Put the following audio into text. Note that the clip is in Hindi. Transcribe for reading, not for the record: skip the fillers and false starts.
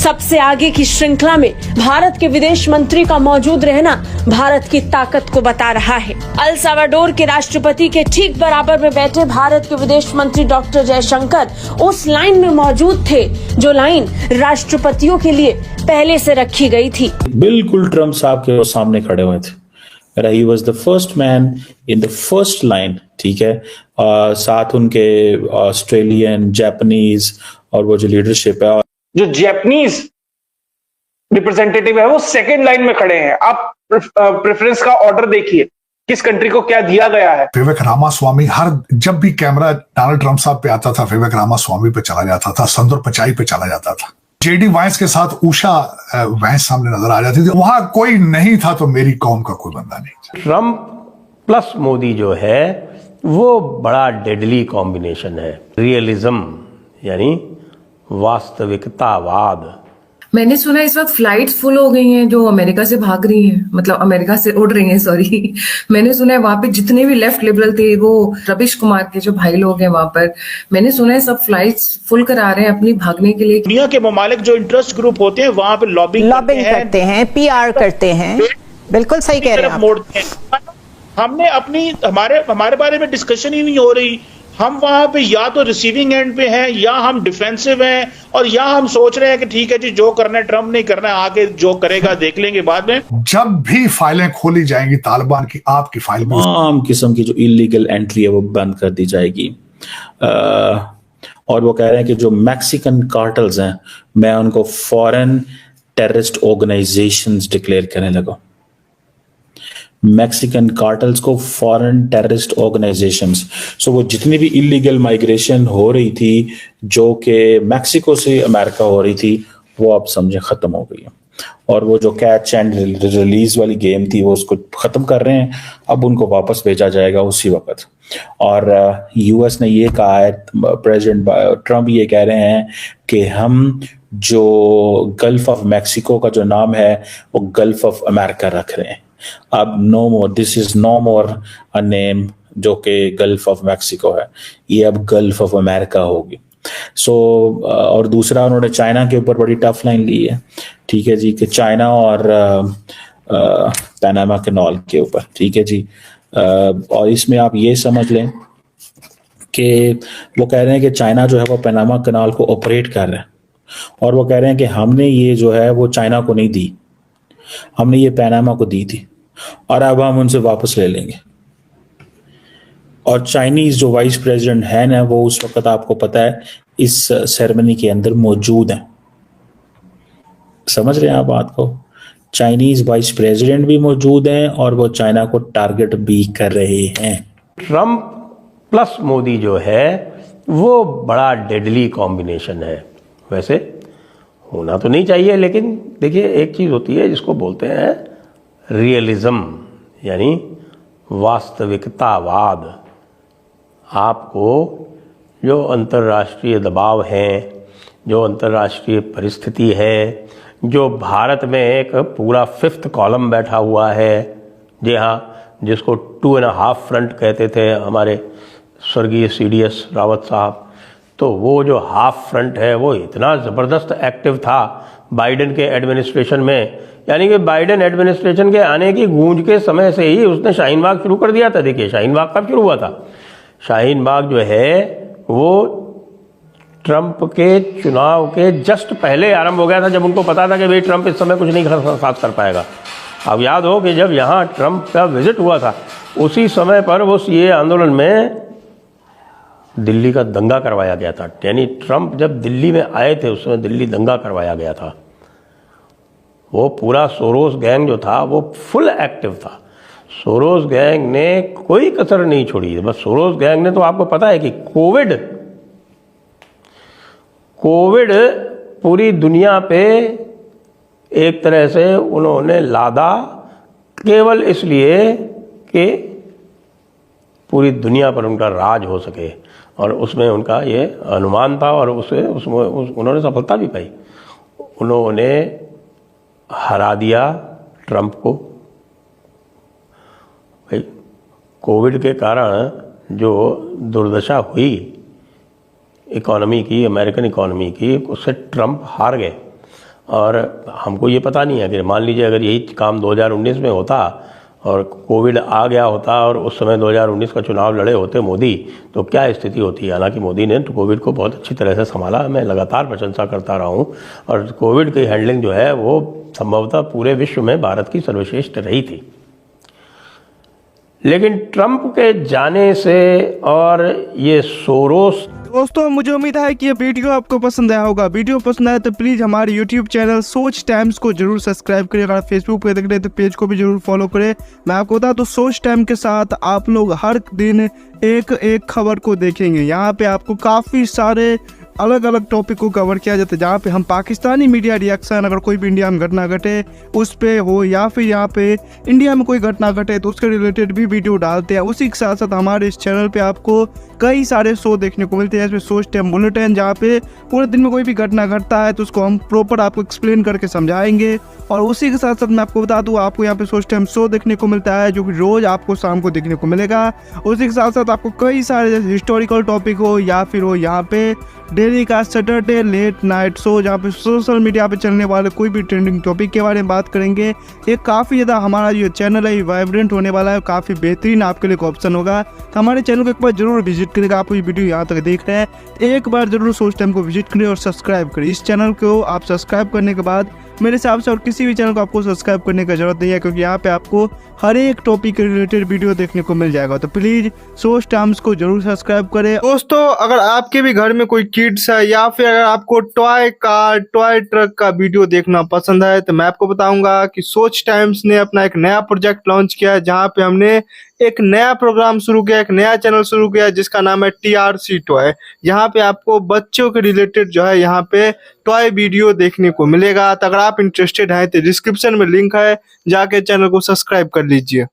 सबसे आगे की श्रृंखला में भारत के विदेश मंत्री का मौजूद रहना भारत की ताकत को बता रहा है। अल साल्वाडोर के राष्ट्रपति के ठीक बराबर में बैठे भारत के विदेश मंत्री डॉक्टर जयशंकर उस लाइन में मौजूद थे जो लाइन राष्ट्रपतियों के लिए पहले से रखी गई थी। बिल्कुल ट्रंप साहब के सामने खड़े हुए थे। He was the first man in the first line, ठीक है। साथ उनके ऑस्ट्रेलियन, जापानीज और वो जो लीडरशिप है, जो जापानीज रिप्रेजेंटेटिव है वो सेकंड लाइन में खड़े हैं। आप प्रेफरेंस का ऑर्डर देखिए, किस कंट्री को क्या दिया गया है। विवेक रामास्वामी, जब भी कैमरा डोनाल्ड ट्रंप साहब पे आता था, विवेक रामास्वामी पे चला जाता था, संदूर पिचाई पे चला जाता था। जेडी वांस के साथ उषा वांस सामने नजर आ जाती थी। वहां कोई नहीं था तो मेरी कौम का कोई बंदा नहीं। ट्रंप प्लस मोदी जो है वो बड़ा डेडली कॉम्बिनेशन है। रियलिज्म यानी वास्तविकतावाद। मैंने सुना इस वक्त फ्लाइट्स फुल हो गई हैं जो अमेरिका से भाग रही हैं, मतलब अमेरिका से उड़ रही हैं, सॉरी। मैंने सुना है वहां पे जितने भी लेफ्ट लिबरल थे, वो रविश कुमार के जो भाई लोग हैं वहां पर, मैंने सुना है सब फ्लाइट्स फुल करा रहे हैं अपनी भागने के लिए। दुनिया के ममालिक जो इंटरेस्ट ग्रुप होते हैं वहां पे लॉबिंग करते हैं, PR करते हैं। बिल्कुल सही कह रहे हैं आप। हमने अपनी हमारे बारे में डिस्कशन ही नहीं हो रही। हम वहां पे या तो रिसीविंग एंड पे हैं, या हम डिफेंसिव हैं, और या हम सोच रहे हैं कि ठीक है जी, जो करना है ट्रंप नहीं करना है, आगे जो करेगा देख लेंगे बाद में। जब भी फाइलें खोली जाएंगी तालिबान की, आपकी फाइल में तमाम किस्म की जो इलीगल एंट्री है वो बंद कर दी जाएगी। और वो कह रहे हैं कि जो मैक्सिकन कार्टल्स हैं, मैं उनको फॉरेन टेररिस्ट ऑर्गेनाइजेशंस डिक्लेयर करने लगा। मैक्सिकन कार्टल्स को फॉरेन टेररिस्ट ऑर्गेनाइजेशंस। सो वो जितनी भी इलीगल माइग्रेशन हो रही थी जो कि मैक्सिको से अमेरिका हो रही थी, वो अब समझे खत्म हो गई है। और वो जो कैच एंड रिलीज वाली गेम थी वो उसको खत्म कर रहे हैं। अब उनको वापस भेजा जाएगा उसी वक्त। और यूएस ने ये कहा है, प्रेसिडेंट ट्रंप ये कह रहे हैं कि हम जो गल्फ ऑफ मैक्सिको का जो नाम है वो गल्फ ऑफ अमेरिका रख रहे हैं। अब no more, this is no more a name जो कि गल्फ ऑफ मैक्सिको है, ये अब गल्फ ऑफ अमेरिका होगी। सो और दूसरा उन्होंने चाइना के ऊपर बड़ी टफ लाइन ली है, ठीक है जी, कि चाइना और पनामा कैनाल के ऊपर, ठीक है जी। और इसमें आप ये समझ लें कि वो कह रहे हैं कि चाइना जो है वो पनामा कैनाल को ऑपरेट कर रहा है, और वो कह रहे हैं कि हमने ये जो है वो चाइना को नहीं दी, हमने ये पनामा को दी थी और अब हम उनसे वापस ले लेंगे। और चाइनीज जो वाइस प्रेसिडेंट है ना, वो उस वक्त आपको पता है इस सेरेमनी के अंदर मौजूद हैं। समझ रहे हैं आप बात को? चाइनीज वाइस प्रेसिडेंट भी मौजूद हैं और वो चाइना को टारगेट भी कर रहे हैं। ट्रंप प्लस मोदी जो है वो बड़ा डेडली कॉम्बिनेशन है। वैसे होना तो नहीं चाहिए, लेकिन देखिए एक चीज होती है जिसको बोलते हैं रियलिज्म यानी वास्तविकतावाद। आपको जो अंतर्राष्ट्रीय दबाव हैं, जो अंतर्राष्ट्रीय परिस्थिति है, जो भारत में एक पूरा 5th कॉलम बैठा हुआ है, जी हाँ, जिसको 2.5 फ्रंट कहते थे हमारे स्वर्गीय CDS रावत साहब, तो वो जो हाफ फ्रंट है वो इतना ज़बरदस्त एक्टिव था बाइडेन के एडमिनिस्ट्रेशन में। यानी कि बाइडेन एडमिनिस्ट्रेशन के आने की गूंज के समय से ही उसने शाहीन बाग शुरू कर दिया था। देखिए शाहीन बाग कब शुरू हुआ था? शाहीन बाग जो है वो ट्रंप के चुनाव के जस्ट पहले आरंभ हो गया था, जब उनको पता था कि भाई ट्रंप इस समय कुछ नहीं खास कर पाएगा। अब याद हो कि जब यहाँ ट्रंप का विजिट हुआ था उसी समय पर वो CAA आंदोलन में दिल्ली का दंगा करवाया गया था। यानी ट्रंप जब दिल्ली में आए थे उस समय दिल्ली दंगा करवाया गया था। वो पूरा सोरोस गैंग जो था वो फुल एक्टिव था। सोरोस गैंग ने कोई कसर नहीं छोड़ी। बस सोरोस गैंग ने तो आपको पता है कि कोविड पूरी दुनिया पे एक तरह से उन्होंने लादा, केवल इसलिए कि पूरी दुनिया पर उनका राज हो सके, और उसमें उनका ये अनुमान था और उसमें उन्होंने सफलता भी पाई। उन्होंने हरा दिया ट्रंप को। भाई कोविड के कारण जो दुर्दशा हुई इकोनॉमी की, अमेरिकन इकोनॉमी की, उससे ट्रंप हार गए। और हमको ये पता नहीं है कि मान लीजिए अगर यही काम 2019 में होता और कोविड आ गया होता और उस समय 2019 का चुनाव लड़े होते मोदी, तो क्या स्थिति होती। हालांकि मोदी ने तो कोविड को बहुत अच्छी तरह से संभाला, मैं लगातार प्रशंसा करता रहा हूँ, और कोविड की हैंडलिंग जो है वो संभवतः पूरे विश्व में भारत की सर्वश्रेष्ठ रही थी। लेकिन ट्रंप के जाने से और ये सोरोस, दोस्तों मुझे उम्मीद है कि ये वीडियो आपको पसंद आया होगा। वीडियो पसंद आया तो प्लीज़ हमारे यूट्यूब चैनल सोच टाइम्स को जरूर सब्सक्राइब करें। अगर फेसबुक पे देख रहे हैं तो पेज को भी जरूर फॉलो करें। मैं आपको बता दूं, सोच टाइम के साथ आप लोग हर दिन एक एक खबर को देखेंगे। यहाँ पे आपको काफ़ी सारे अलग अलग टॉपिक को कवर किया जाता है, जहाँ पे हम पाकिस्तानी मीडिया रिएक्शन, अगर कोई भी इंडिया में घटना घटे उस पे हो, या फिर यहाँ पे इंडिया में कोई घटना घटे तो उसके रिलेटेड भी वीडियो डालते हैं। उसी के साथ साथ हमारे इस चैनल पे आपको कई सारे शो देखने को मिलते हैं, इसमें सोच टाइम बुलेटिन, जहाँ पे पूरे दिन में कोई भी घटना घटता है तो उसको हम प्रॉपर आपको एक्सप्लेन करके समझाएंगे। और उसी के साथ साथ मैं आपको बता दूँ, आपको यहाँ पे सोच टाइम शो देखने को मिलता है जो कि रोज़ आपको शाम को देखने को मिलेगा। उसी के साथ साथ आपको कई सारे जैसे हिस्टोरिकल टॉपिक हो या फिर हो यहाँ पे डेली का सैटरडे लेट नाइट शो, जहाँ पे सोशल मीडिया पे चलने वाले कोई भी ट्रेंडिंग टॉपिक के बारे में बात करेंगे। ये काफ़ी ज़्यादा हमारा जो चैनल है वाइब्रेंट होने वाला है, काफ़ी बेहतरीन आपके लिए एक ऑप्शन होगा। तो हमारे चैनल को एक बार जरूर विजिट करेगा। आप ये वीडियो यहाँ तक देख रहे हैं, एक बार जरूर सोच टाइम को विजिट करें और सब्सक्राइब करें। इस चैनल को आप सब्सक्राइब करने के बाद मेरे हिसाब से और किसी भी चैनल को आपको सब्सक्राइब करने की जरूरत नहीं है, क्योंकि यहाँ पे आपको हर एक टॉपिक के रिलेटेड वीडियो देखने को मिल जाएगा। तो प्लीज सोच टाइम्स को जरूर सब्सक्राइब करें। दोस्तों अगर आपके भी घर में कोई किड्स है या फिर अगर आपको टॉय कार, टॉय ट्रक का वीडियो देखना पसंद है तो मैं आपको बताऊंगा कि सोच टाइम्स ने अपना एक नया प्रोजेक्ट लॉन्च किया है, जहाँ पे हमने एक नया प्रोग्राम शुरू किया, एक नया चैनल शुरू किया जिसका नाम है TRC टॉय। यहाँ पे आपको बच्चों के रिलेटेड जो है यहाँ पे टॉय वीडियो देखने को मिलेगा। तो अगर आप इंटरेस्टेड हैं तो डिस्क्रिप्शन में लिंक है, जाके चैनल को सब्सक्राइब कर लीजिए।